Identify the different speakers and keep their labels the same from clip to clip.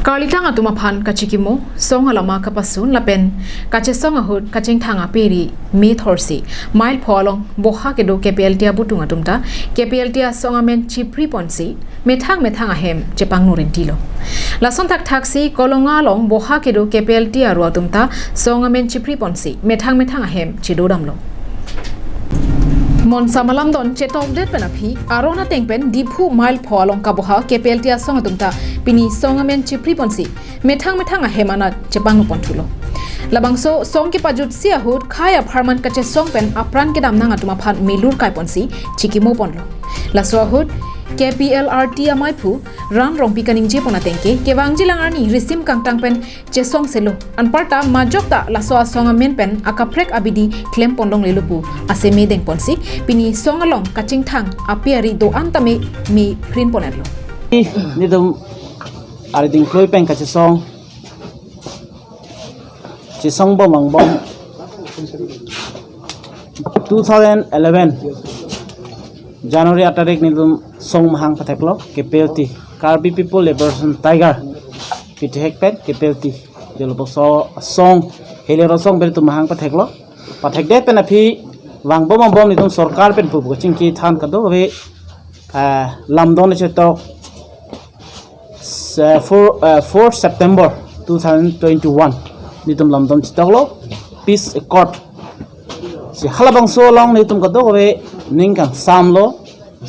Speaker 1: Karlitang atuma phan kachikimo song alama kapasun lapen kache song ahut kaching thanga peri me thorsi mile pholong boha kedo KPL tia butung atumta KPL tia song amen chipri ponsi methang ahem jepang nurin tilo lason thak si kolonga long boha kedo KPL tia ru atumta song amen chipri ponsi methang ahem chidodam lo Mon samalam don chetok det penapi arona tengpen diphu mile pholong kaboha KPL tia song atumta pini songamen chipri ponsi methang ahemana chepang ponthulo labangso song ke pajut sia hut khaya pharman kache song pen apran ke dam nanga tuma phan milur kai ponsi chikimo ponlo laswa hut KPLRT amai phu ran rong pikaning je pona tengke kewangji langarni risim kangtang pen che song selo anparta majokta laswa songamen pen akaprek abidi klem ponlong lelupu ase me deng ponsi pini songalong kaching thang apiari do antame mi prin ponelo
Speaker 2: ni dum ari ding kloi pen ka chi song bom 2011 January 8 tarik ni dum song mahang patheklo KPLT Karbi People Liberation Tiger pitihek pen KPLT jelo so song helero song ber tu mahang patheklo pathek de pen aphi wang bom ni dum sarkar pen pu chingki than ka do we lamdon che tok 4 September 2021 nitum lamdom chitaglo peace accord si halabang so long nitum kado we ningkang samlo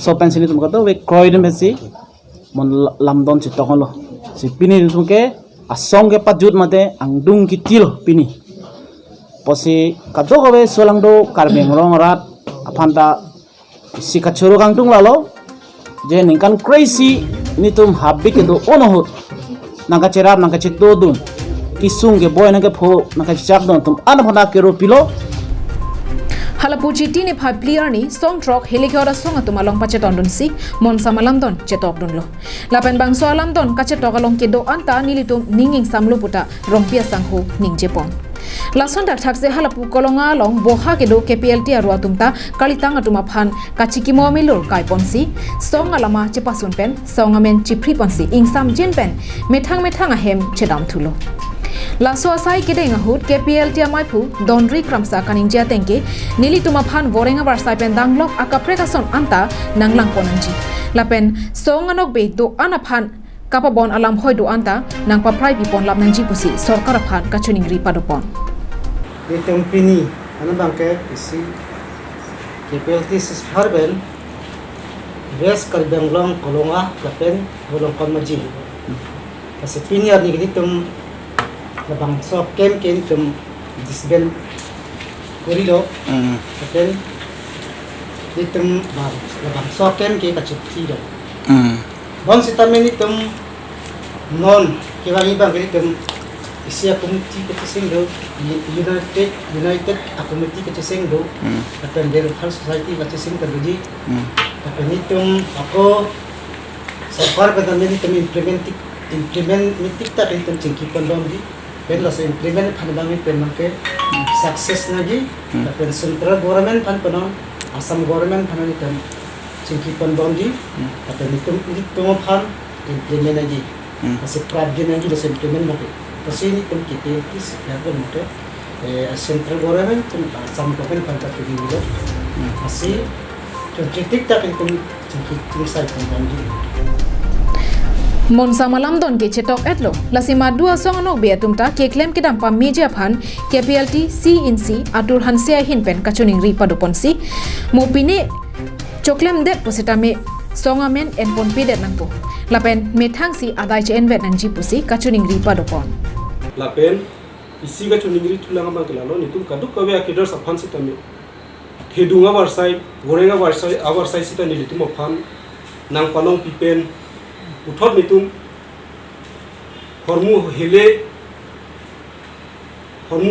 Speaker 2: so pensi nitum kado we kroiden besi mon lamdom chitaglo si pini nitum ke asong ke pajut mate angdung kitil pini posi kado we solang do karbeng rong rat apanta si kachuru kangtung lalo je ningkan crazy nitum habbi ke do onohut nangka cerap nangka cetodun kisung ke boy nangka pho nangka chak don tum ana phana ke ro pilo
Speaker 1: halapuchi tini phai player ni song truck helikora song atuma long pache tondon si mon samalam don chetok don lo lapen bang so alam don kache tokalong ke do anta nilitum ninging samlo puta rompia sangho ning jepon lason dak thakse halapu kolonga long boha ke do KPLT aru atumta kalitang atuma phan kachikimo milur kai ponsi song alama chepasun pen song amen chipri ponsi ingsam jin pen methang ahem chedam thulo laso asai kedeng ahut KPLT amai phu dondri kramsa kaningia tengke nili tuma phan vorenga barsai pen danglok akaprekason anta nanglang ponanji lapen song anok be do ana phan kapabon alam hoi do anta nang paprai bipon lam nangji pusi sarkar phan kachuning ri padopon
Speaker 3: item pini ana bangke isi KPLT sis harbel res kal benglong kolonga lapen bolong konmaji kasi pini arni gitum labang so kem tum disbel korilo lapen ditum labang so kem ke kachiti do bon sitameni tum non kiwangi bang tum isia community kecing do united community kecing do akan del health society kecing terjadi akan hitung aku sarkar pada ini tum implement tak hitung cengki pandang di penlah implement pandangan penang ke success lagi akan central government panang asam government panang itu cengki pandang di akan hitung pan implement lagi masih problem lagi dah implement lagi Pasini tum KPLT ya pun itu central government tum asam government pantat juga gitu masih kritik tak itu cengki sai pembangkit
Speaker 1: mon samalam don ke chetok etlo lasima dua song anok be atumta ke claim ke dampa media phan KPLT CNC atur hansia hin pen kachuning ri padoponsi mopine choklem de positame songamen enpon pede nangpo lapen methang si adai chen vet nangji pusi kachuning ri padopon
Speaker 4: lapen isi kachuning ri tulang amang kelalo nitum kaduk kawe akidar saphan sitame hedunga warsai gorenga warsai awarsai sitani litum aphan nang panong pipen uthot nitum hormu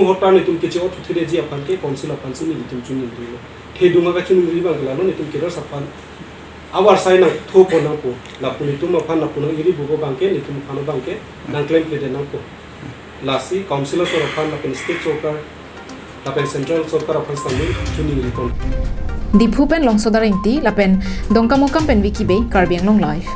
Speaker 4: hota nitum keche ot thire ji aphan ke council aphan sini litum chuning ri hedunga kachuning ri bang kelalo nitum kedar saphan awar sai na thopo na po la pulitum aphan na punang iri bugo bangke nitum phano bangke nang claim plate na po lasi councilor sor aphan la pen state sokar la pen central sokar aphan sambil chuning ri kon
Speaker 1: diphu pen long sodaring ti la pen dongka mokam pen wiki be karbiang long life